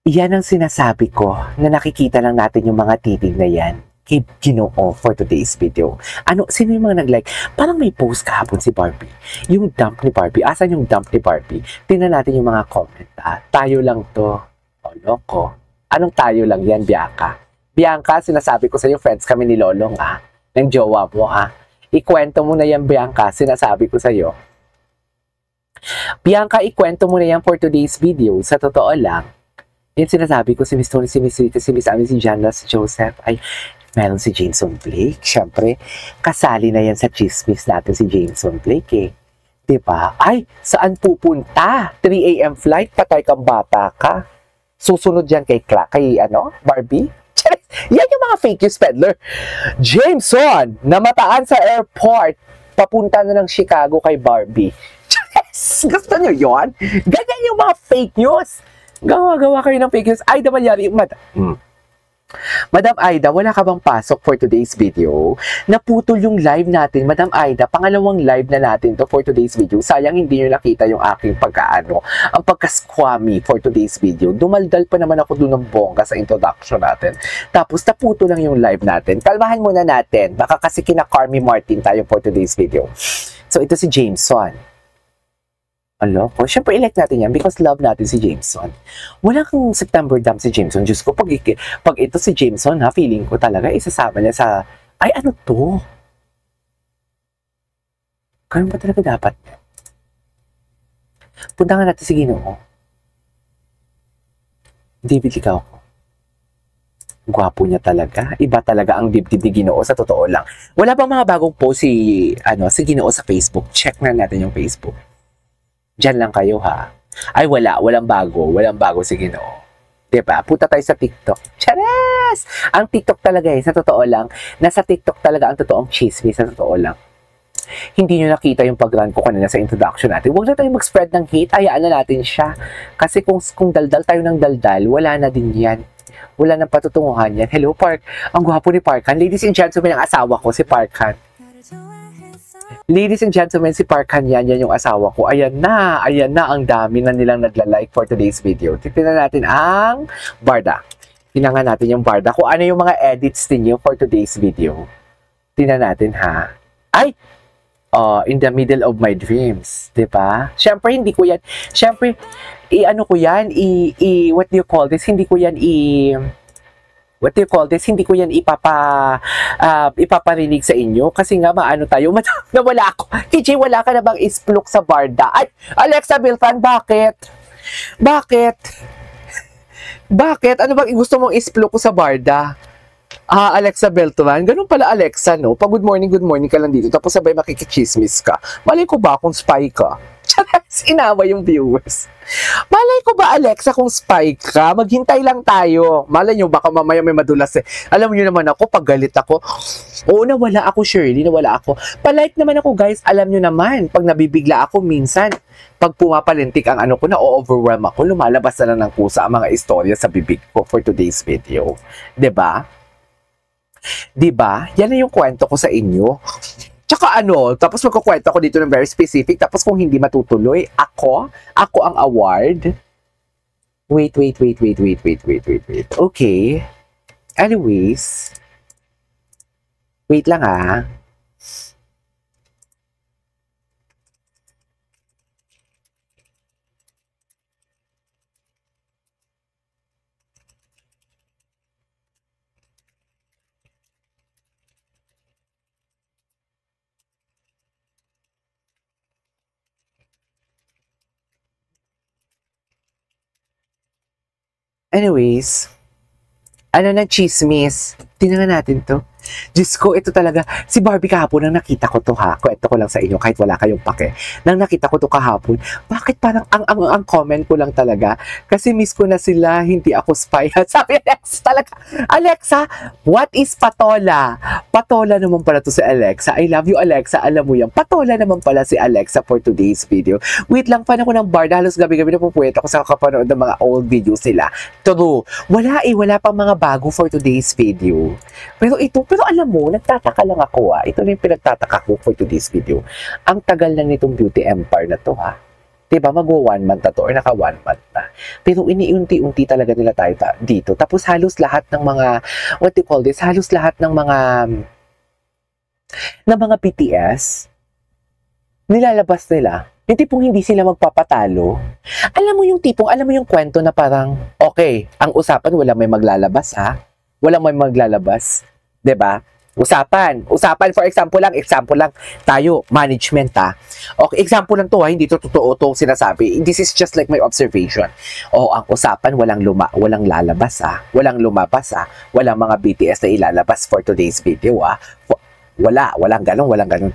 Yan ang sinasabi ko na nakikita lang natin yung mga titig na yan kay Ginoo for today's video. Sino yung mga nag-like? Parang may post kahapon si Barbie. Yung dump ni Barbie. Asan yung dump ni Barbie? Tingnan natin yung mga comment. Tayo lang to. O, loko. Anong tayo lang yan, Bianca? Bianca, sinasabi ko sa iyo, friends kami ni Lolong, ng jowa mo, Ikwento mo na yan, Bianca. Sinasabi ko sa iyo. Bianca, ikwento mo na yan for today's video. Sa totoo lang, yung sinasabi ko, si Miss Tony, si Miss Rita, si Miss Ami, si Jana, si Joseph, ay, meron si Jameson Blake. Siyempre, kasali na yan sa chismis natin si Jameson Blake, eh. Diba? Ay, saan pupunta? 3 a.m. flight, patay kang bata ka. Susunod yan kay Barbie? Yan yung mga fake news peddler. Jameson, namataan sa airport, papunta na ng Chicago kay Barbie. Gusto nyo yun? Ganyan yung mga fake news. Gawa kayo ng fake news. Ay, Malyari, Madam Aida, wala ka bang pasok for today's video? Naputol yung live natin. Madam Aida, pangalawang live na natin to for today's video. Sayang hindi nyo nakita yung aking ang pagka-squammy for today's video. Dumaldal pa naman ako dun ng bongga sa introduction natin. Tapos naputol lang yung live natin. Kalmahan muna natin. Baka kasi kina-Carmi Martin tayo for today's video. So ito si Jameson. Siyempre, elect natin yan because love natin si Jameson. Wala kang September dump si Jameson. Diyos ko, pag ito si Jameson, feeling ko talaga, isasama niya sa, ay, ano to? Ganun ba talaga dapat? Punta nga natin si Ginoo. David, ikaw ko. Gwapo niya talaga. Iba talaga ang dibdib ni Ginoo, sa totoo lang. Wala bang mga bagong post si Ginoo sa Facebook? Check na natin yung Facebook. Diyan lang kayo, Ay, walang bago si Ginoo. Diba? Punta tayo sa TikTok. Charas! Ang TikTok talaga sa totoo lang, nasa TikTok talaga ang totoong chismis, sa totoo lang. Hindi nyo nakita yung pag-run ko kanina sa introduction natin. Huwag na tayong mag-spread ng hate, hayaan na natin siya. Kasi kung daldal tayo ng daldal, wala na din yan. Wala nang patutunguhan yan. Hello, Park. Ang gwapo ni Parkan. Ladies and gentlemen, ang asawa ko, si Parkan. Ladies and gentlemen, si Parkan yan yung asawa ko. Ayan na, ang dami na nilang nagla-like for today's video. Tignan natin ang Barda. Tingnan natin yung Barda. Kung ano yung mga edits ninyo for today's video. Tingnan natin, Ay! In the middle of my dreams. Diba? Siyempre, hindi ko yan. Siyempre, what do you call this? Hindi ko yan hindi ko yan ipaparinig sa inyo kasi nga nawala ako. TJ, wala ka na bang isplok sa Barda? Ay, Alexa Bilfan, bakit? Ano bang gusto mong isplok ko sa Barda? Alexa Beltran, ganun pala Alexa, no? Pag good morning ka lang dito, tapos sabay makikichismis ka. Malay ko ba kung spy ka? Inawa yung viewers. Malay ko ba, Alexa, kung spy ka? Maghintay lang tayo. Malay nyo, baka mamaya may madulas eh. Alam nyo naman ako, pag galit ako, nawala ako, Shirley, nawala ako. Palike naman ako, guys. Alam nyo naman, pag nabibigla ako, minsan, pag pumapalintik ang na-overwhelm ako, lumalabas na lang ng kusa ang mga istorya sa bibig ko for today's video. Diba? Yan na yung kwento ko sa inyo. Tsaka tapos magkukwento ako dito ng very specific, tapos kung hindi matutuloy, ako ang award. Wait. Okay. Anyways. Wait lang, Anyways, chismis? Tingnan natin to. Diyos ko, ito talaga. Si Barbie kahapon, nang nakita ko to kwento ko lang sa inyo kahit wala kayong pake. Nang nakita ko to kahapon, bakit parang ang comment ko lang talaga? Kasi miss ko na sila, hindi ako spy. Sabi Alexa talaga, Alexa, what is patola? Patola naman pala to si Alexa. I love you, Alexa. Alam mo yan. Patola naman pala si Alexa for today's video. Wait lang, paano ko ng Barda? Halos gabi-gabi na pupuwet ako sa kapanood ng mga old videos nila. True. Wala pang mga bago for today's video. Pero alam mo, nagtataka lang ako Ito na yung pinagtataka ko for today's video. Ang tagal lang nitong beauty empire na to Diba, mag-1 month na to or naka-1 month na. Pero iniunti-unti talaga nila tayo dito. Tapos halos lahat ng mga, what do you call this? Halos lahat ng mga BTS, nilalabas nila. Yung tipong hindi sila magpapatalo. Alam mo yung kwento na parang, okay, ang usapan, walang may maglalabas ha? Walang may maglalabas. Diba? Usapan, for example lang, tayo, management ha. Okay, example lang to ha, hindi to totoo to sinasabi. This is just like my observation. Ang usapan, walang lalabas ha. Walang lumabas ha. Walang mga BTS na ilalabas for today's video ha. Walang ganun.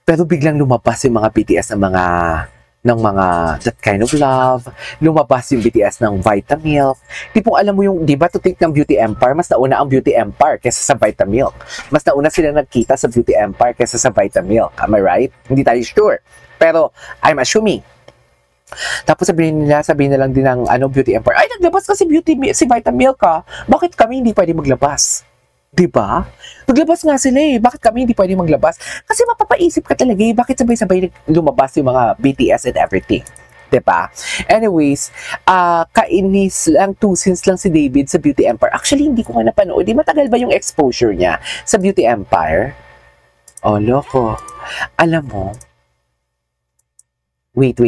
Pero biglang lumabas yung mga BTS ng mga That Kind of Love, lumabas yung BTS ng Vitamilk. Tipong alam mo yung, di ba, to think ng Beauty Empire, mas nauna ang Beauty Empire kesa sa Vitamilk. Mas nauna sila nagkita sa Beauty Empire kesa sa Vitamilk. Am I right? Hindi tayo sure. Pero, I'm assuming. Tapos sabihin na lang din ng Beauty Empire, ay, naglabas kasi si Vitamilk ha. Bakit kami hindi pwede maglabas? Diba? Naglabas nga sila eh. Bakit kami hindi pwede maglabas? Kasi mapapaisip ka talaga eh. Bakit sabay-sabay lumabas yung mga BTS and everything? Diba? Anyways, kainis lang, 2 scenes lang si David sa Beauty Empire. Actually, hindi ko nga napanood. Di matagal ba yung exposure niya sa Beauty Empire? Oh, loko. Alam mo, wait.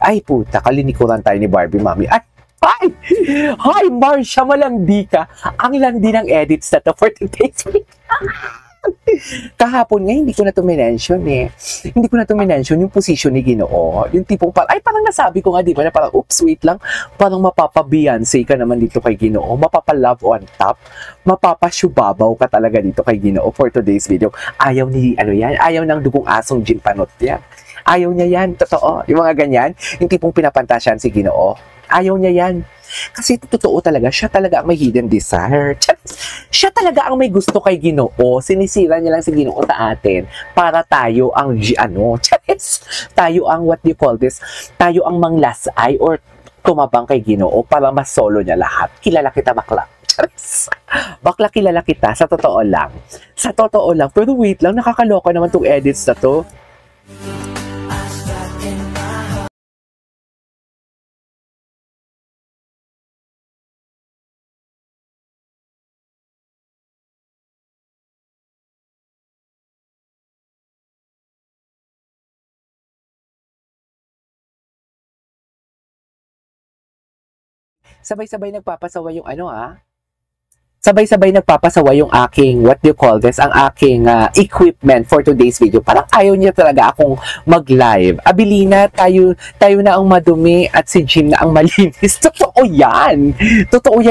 Ay, puta, kalinikuran tayo ni Barbie, mami. Ay! Hi, Marsha, malandi ka. Ang landi ng edits na to for today's video. Kahapon nga, hindi ko na to minention eh. Hindi ko na to minention yung position ni Ginoo. Yung tipong parang nasabi ko nga, di ba, na parang, oops, wait lang. Parang mapapa-Beyonce ka naman dito kay Ginoo. Mapapa-love on top. Mapapa-syubabaw ka talaga dito kay Ginoo for today's video. Ayaw ni, ayaw ng dugong asong gin panot yan. Ayaw niya yan, totoo. Yung mga ganyan, yung tipong pinapantasyan si Ginoo. Ayaw niya yan. Kasi totoo talaga, siya talaga ang may hidden desire. Siya talaga ang may gusto kay Ginoo. Sinisira niya lang si Ginoo sa atin para tayo ang tayo ang what do you call this? Tayo ang manglasay or tumabang kay Ginoo para mas solo niya lahat. Kilala kita, bakla. Bakla, kilala kita. Sa totoo lang. Pero wait lang, nakakaloka naman tong edits na to. Sabay-sabay nagpapasawa yung Sabay-sabay nagpapasawa yung aking, what do you call this, ang aking equipment for today's video. Parang ayaw niya talaga akong mag-live. Abilina, tayo na ang madumi at si Jim na ang malinis. Totoo yan.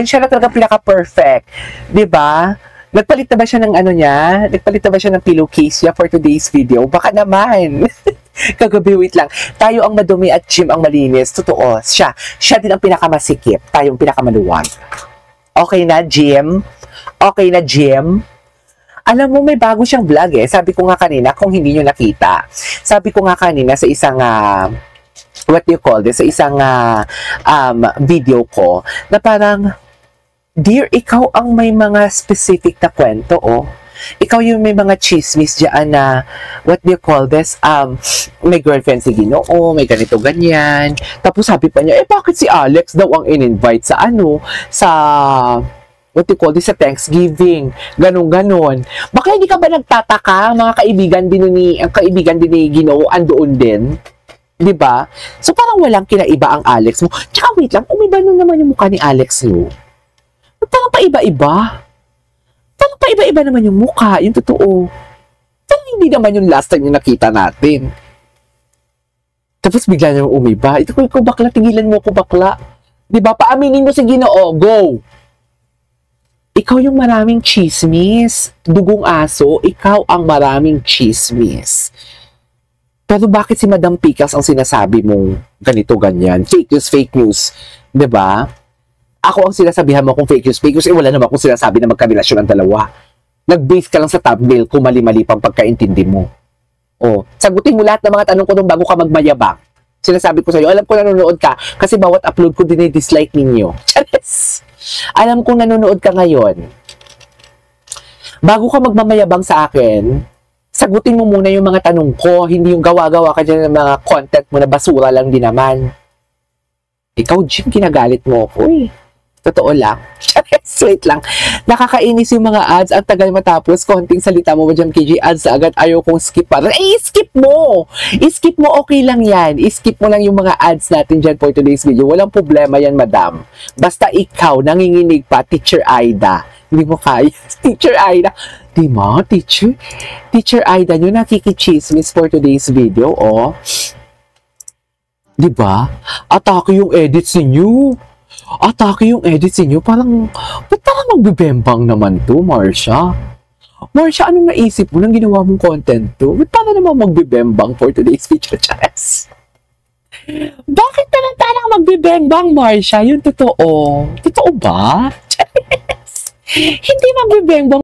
Siya na talaga pinaka-perfect. Diba? Nagpalit na ba siya ng Nagpalit na ba siya ng pillowcase niya for today's video? Baka naman. Kagabi, wait lang. Tayo ang madumi at Jim ang malinis. Totoo. Siya din ang pinakamasikip. Tayo ang pinakamaluwag. Okay na, Jim? Alam mo, may bago siyang vlog eh. Sabi ko nga kanina, kung hindi nyo nakita. Sabi ko nga kanina sa isang, what do you call this? Sa isang video ko, na parang, dear, ikaw ang may mga specific na kwento, oh. Ikaw yung may mga chismis dyan na, what do you call this? May girlfriend si Ginoo, may ganito, ganyan. Tapos sabi pa niya, bakit si Alex daw ang in-invite sa what do you call this, sa Thanksgiving? Ganon. Baka hindi ka ba nagtataka, mga kaibigan din ni Ginoo, andoon din? Diba? So parang walang kinaiba ang Alex mo. Tsaka wait lang, umiba na naman yung mukha ni Alex mo. Parang paiba-iba. Paiba-iba naman yung mukha, yung totoo. Pero hindi naman yung last time yung nakita natin. Tapos bigla na umiba. Ito ko bakla, tigilan mo ko bakla. Diba? Paaminin mo si Ginoo. Go! Ikaw yung maraming chismis. Dugong aso, ikaw ang maraming chismis. Pero bakit si Madam Pikas ang sinasabi mong ganito, ganyan? Fake news. Diba? Ako ang sinasabihan mo kung fake news, wala naman akong sinasabi na magkarelasyon ang dalawa. Nag-base ka lang sa thumbnail kung mali-mali pang pagkaintindi mo. Sagutin mo lahat ng mga tanong ko nung bago ka magmayabang. Sinasabi ko sa'yo, alam ko nanonood ka kasi bawat upload ko dinedislike ninyo. Charis! Alam kong nanonood ka ngayon. Bago ka magmamayabang sa akin, sagutin mo muna yung mga tanong ko, hindi yung gawa-gawa ka dyan ng mga content mo na basura lang din naman. Ikaw, Jim, kinagalit mo ako eh. Totoo lang. Sweet lang. Nakakainis yung mga ads. Ang tagal matapos. Konting salita mo ba dyan, KJ? Ads na agad. Ayaw kong skip pa. I-skip mo! I-skip mo. Okay lang yan. I-skip mo lang yung mga ads natin dyan for today's video. Walang problema yan, madam. Basta ikaw, nanginginig pa, Teacher Aida. Hindi mo kaya. Teacher Aida. Di ba, teacher? Teacher Aida nyo nakikichismis for today's video, oh. Di ba? Atake yung edits ninyo. Atake yung edits niyo, parang, ba't parang magbibembang naman to, Marsha? Marsha, anong naisip mo nang ginawa mong content to? Ba't parang naman magbibembang for today's video, Chess? Bakit parang magbibembang, Marsha? Yung totoo. Totoo ba? Chess? Hindi magbibembang